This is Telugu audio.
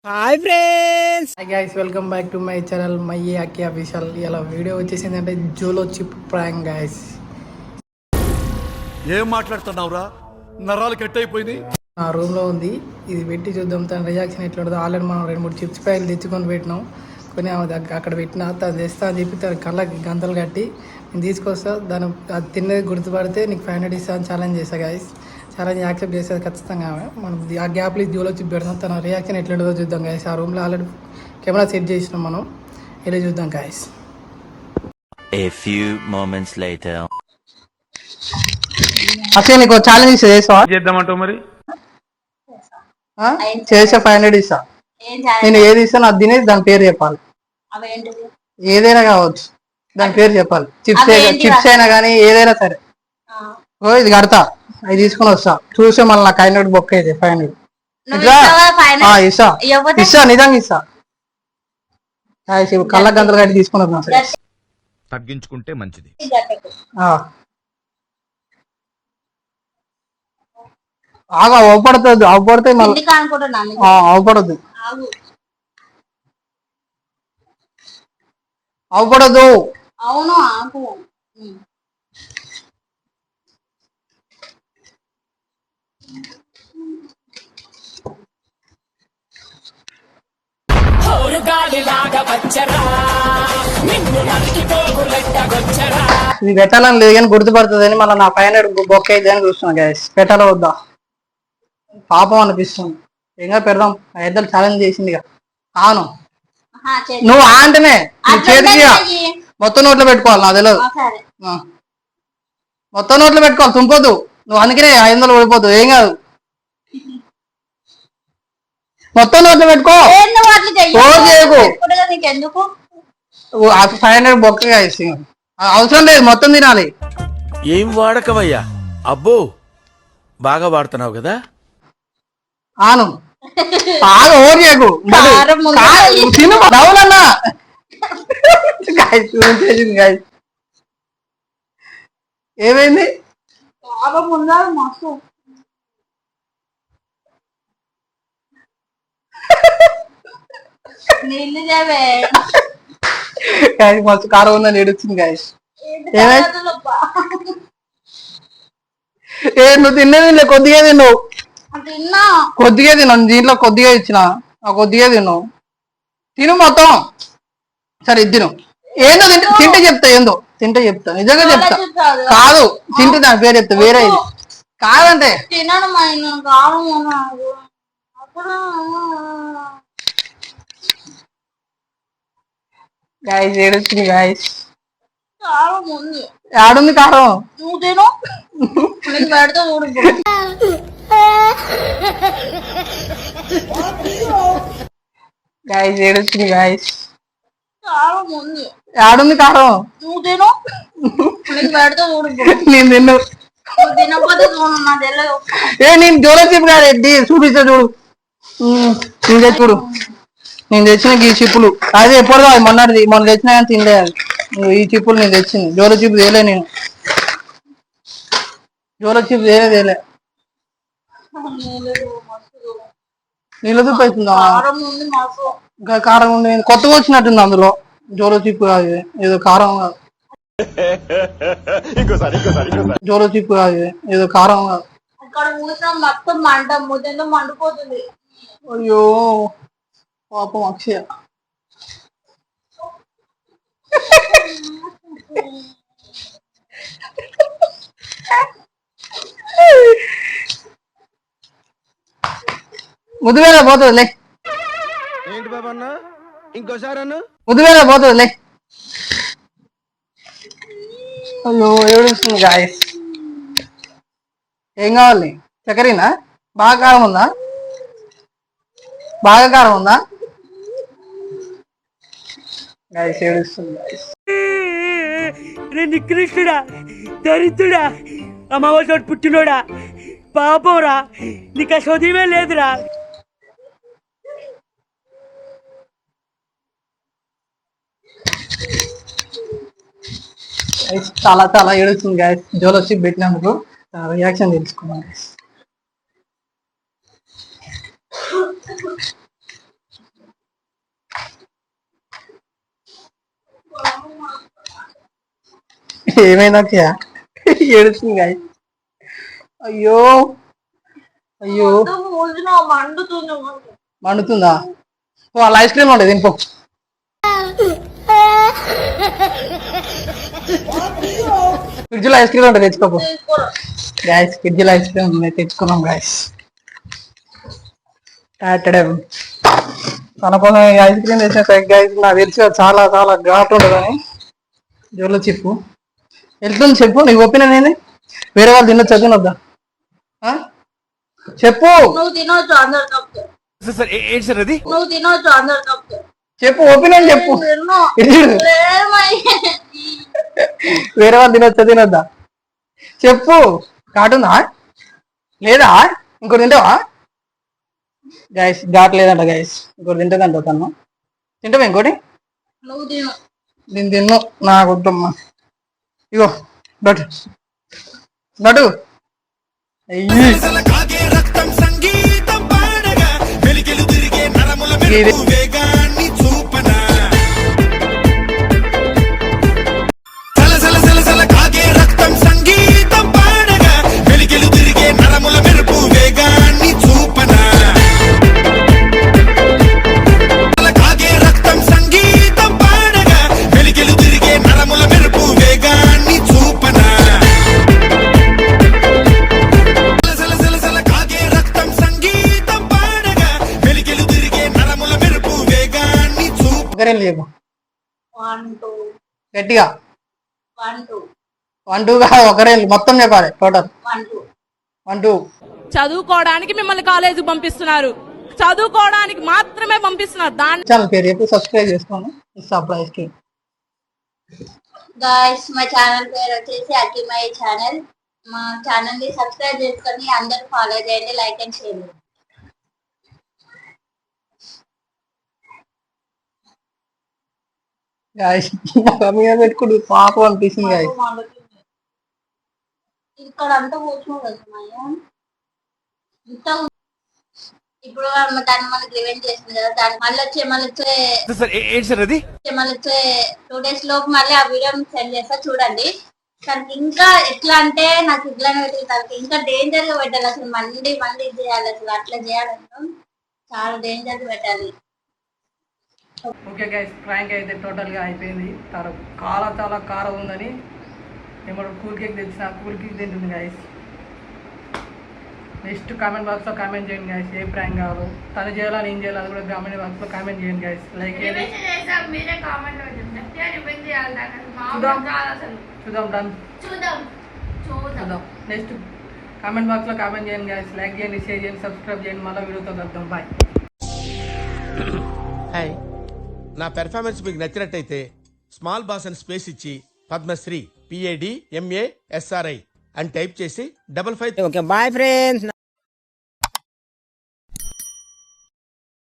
Hi friends, hi guys, welcome back to my channel my Akki official. ఇలా వీడియో వచ్చేసిందంటే జోలో చిప్ ప్రాంక్ గైస్. ఏం మాట్లాడుతున్నావురా? నరాలు కట్ అయిపోయింది. నా రూమ్లో ఉంది, ఇది పెట్టి చూద్దాం తన రియాక్షన్ ఎట్లా ఉంటుందో. ఆల్రెడీ మనం 2-3 చిప్స్ ప్యాకెట్లు తెచ్చుకొని పెట్టినాం. కొన్ని అక్కడ పెట్టిన తను తెస్తా అని చెప్పి తన కళ్ళకి గంతలు కట్టి నేను తీసుకొస్తా, దాని అది తిన్నది గుర్తుపడితే నీకు 500 ఇస్తా అని ఛాలెంజ్ చేస్తా గైస్. ఛాలెంజ్ యాక్సెప్ట్ చేసేది ఖచ్చితంగా. మనం ఆ గ్యాప్లో జోలో చిప్ పెడతాం, తన రియాక్షన్ ఎట్లా ఉంటుందో చూద్దాం గైస్. ఆ రూమ్లో ఆల్రెడీ కెమెరా సెట్ చేసినాం, మనం ఇలా చూద్దాం guys. A few moments later. అసలు నీకు ఛాలెంజ్ చేసావా? చేద్దామంటావు మరి చేసే 500 ఇస్తా. నేను ఏది ఇస్తాను అది తినేసి దాని పేరు చెప్పాలి. ఏదైనా కావచ్చు, దాని పేరు చెప్పాలి. చిప్స్ అయినా కానీ ఏదైనా సరే. ఓ ఇది కడతా, అవి తీసుకుని వస్తా. చూసే మళ్ళీ నాకు 500 బొక్క అయితే 500 ఇస్తా. ఇస్తా, నిజంగా ఇస్తా. కళ్ళ గంటలు కట్టి తీసుకుని వద్దాం. తగ్గించుకుంటే మంచిది. ఆగా అవపడుతుంది, అవపడితే మళ్ళీ అవపడద్దు, అవపడదు. అవును ఆకు ఇది పెట్టాలని లేదు కానీ గుర్తుపడుతుంది అని మళ్ళీ నా 500 బొక్క అయితే అని చూస్తున్నా గ్యాస్. పెట్టాలా వద్దా పాపం అనిపిస్తుంది. ఇంకా పెడదాం, ఇద్దరు ఛాలెంజ్ చేసిందిగా. అవును, నువ్వు అంటేనే చేతికి మొత్తం నోట్లో పెట్టుకోవాలి. నాకు తెలియదు, మొత్తం నోట్లో పెట్టుకోవాలి, తుంపొద్దు నువ్వు. అందుకనే 500 ఓడిపోద్దు, ఏం కాదు. మొత్తం నోట్లో పెట్టుకో, 500 బొక్కగా ఇస్తే అవసరం లేదు, మొత్తం తినాలి. ఏం వాడకవయ్యా? అబ్బో, బాగా వాడుతున్నావు కదా. ఆను బాగా ఓవర్ చేయకు, తిను డౌలన్నా. ఏమైంది? మస్తు కారం ఉందని ఏడుస్తుంది గాయస్. నువ్వు తినేది కొద్దిగా తిన్నావు, కొద్దిగా తిన్నాను. దీంట్లో కొద్దిగా ఇచ్చిన, కొద్దిగా తిన్నావు. తిను మొత్తం. సరే ఇది తిను. ఏందో తింటే చెప్తా, ఏందో తింటే చెప్తా, నిజంగా చెప్తా. కాదు, తింటే దాని పేరు చెప్తా, వేరే ఇది కాదంటే. గాయస్ ఏడుస్తుంది గాయస్. ఆడుంది కారం. గాయస్ ఏడుస్తుంది గాయస్. ఆడుంది కారం. నేను తిన్ను. నేను జోలో చిప్ కాదు చూపిస్తా చూడు. ఇంకా చూడు, నేను తెచ్చిన ఈ చిప్పులు అదే ఎప్పుడుదో, అది మొన్న తెచ్చినా కానీ తినలే. అది ఈ చిప్పులు నేను తెచ్చింది. జోలో చిప్ తేలే, నేను జోలో చిప్ తేలే. నీళ్ళదు అవుతుందా? ఇంకా కారం ఉంది, కొత్తగా వచ్చినట్టుంది అందులో. జోలో చిప్ కాదు, ఏదో కారం కాదు. జోలో చిప్ కాదు, ఏదో కారం కాదు. అయ్యో పాపం అక్షయ. ముద్దువేళ పోతుందిలే. ఏంటి బాబా అన్న, ఇంకోసారి అన్న. ముద్దువేళ పోతుందిలే. అయ్యో ఏడుస్తుంది గాయస్. ఏం కావాలి? చక్కెరనా? బాగా కారం ఉందా? బాగా కారం ఉందా? గాయస్ ఏడుస్తుంది గాయస్. నికృష్టుడా, దరిద్రుడా, అమ్మవారి పుట్టినోడా, పాపంరా, నీకు ఆ చదివే లేదురా. చాలా చాలా ఏడుస్తుంది గాయస్. జోలో చిప్ పెట్టినందుకు రియాక్షన్ తెలుసుకున్నాం గాయస్. ఏమైంది అక్కయ్య ఏడుస్తుంది గాయస్. అయ్యో అయ్యో మండుతుందా? వాళ్ళ ఐస్ క్రీమ్ ఉంటుంది ఇంకో. ఫ్రిడ్జ్ లో ఐస్ క్రీమ్ ఉంటుంది తెచ్చుకోకు గాయస్. ఫ్రిడ్జ్ లో ఐస్ క్రీమ్ ఉంది తెచ్చుకున్నాం గాయస్. తన కోసం ఐస్ క్రీమ్ తెచ్చిన గాయస్. నాకు తెలిసి చాలా చాలా ఘాటు ఉండదని. జోలో చెప్పు వెళ్తుంది చెప్పు. నీకు ఒపీనియన్ ఏంది? వేరే వాళ్ళు తినొచ్చు తినొద్దా చెప్పు. నువ్వు తినొచ్చు అందరు తప్పు. సార్ ఏంటి సార్ అది? నువ్వు తినొచ్చు అందరు తప్పు. చెప్పు ఒపీనియన్ చెప్పు. తిన్ను. వేరే వాళ్ళు తినొచ్చా తినొద్దా చెప్పు. కాటుందా లేదా? ఇంకోటి తింటావా గాయస్? ఘాట్ లేదంట గాయస్. ఇంకోటి తింటదంట తను. తింటావా ఇంకోటి? నువ్వు తిను. నేను తిన్ను. నాకు వద్దమ్మా. ఇగో బట్ బటు ఒకరేం లేవు. 1 2 గట్టిగా 1 2 1 2 కాదు ఒకరే మొత్తం చెప్పాలి టోటల్ 1 2. 1 2. చదువుకోవడానికి మిమ్మల్ని కాలేజీకి పంపిస్తున్నారు, చదువుకోవడానికి మాత్రమే పంపిస్తున్నారు. దాన్ని ఛానల్ పేరు చెప్పి సబ్స్క్రైబ్ చేసుకోండి. సర్ప్రైజ్ కి గాయ్స్ మా ఛానల్ పేరు వచ్చేసి అకిమయ్య ఛానల్. మా ఛానల్ ని సబ్స్క్రైబ్ చేసుకొని అందరూ ఫాలో చేయండి, లైక్ అండ్ షేర్ చేయండి. గాయస్ మీద పెట్టుకుంటూ పాపం అనిపిస్తుంది గాయస్. ఇక్కడ అంతా కూర్చోడు కదా ఇంత. ఇప్పుడు దాన్ని మనకి రివెంజ్ చేస్తుంది కదా, దాన్ని మళ్ళీ వచ్చే సార్ ఏంటి సార్ అది? 2 days లోపు మళ్ళీ ఆ వీడియో సెండ్ చేస్తా చూడండి. తనకి ఇంకా ఎట్లా అంటే నాకు ఇట్లానే పెట్టాలి, తనకి ఇంకా డేంజర్ గా పెట్టాలి. అసలు మండి ఇది చేయాలి, అసలు అట్లా చేయాలంటే చాలా డేంజర్ గా పెట్టాలి. ఓకే గైస్ ప్రాంక్ అయితే టోటల్గా అయిపోయింది. తను చాలా కారం ఉందని ఏమో కూల్ కేక్ తెచ్చిన కూల్ కేక్ తింటుంది గైస్. నెక్స్ట్ కామెంట్ బాక్స్లో కామెంట్ చేయండి గైస్ ఏ ప్రాంక్ కావాలో. తను చేయాలా నేను చేయాలి అది కూడా కామెంట్ బాక్స్లో కామెంట్ చేయండి గైస్. లైక్ చేయండి. చూద్దాం డన్ చూద్దాం. నెక్స్ట్ కామెంట్ బాక్స్లో కామెంట్ చేయండి గైస్. లైక్ చేయండి, షేర్ చేయండి, సబ్స్క్రైబ్ చేయండి. మళ్ళీ వీడియోతో కలుద్దాం. బాయ్. హాయ్. నా పెర్ఫార్మెన్స్ మీకు నచ్చినట్టయితే స్మాల్ బాస్ అని స్పేస్ ఇచ్చి పద్మశ్రీ PADMASRI అని టైప్ చేసి 55. Okay bye friends.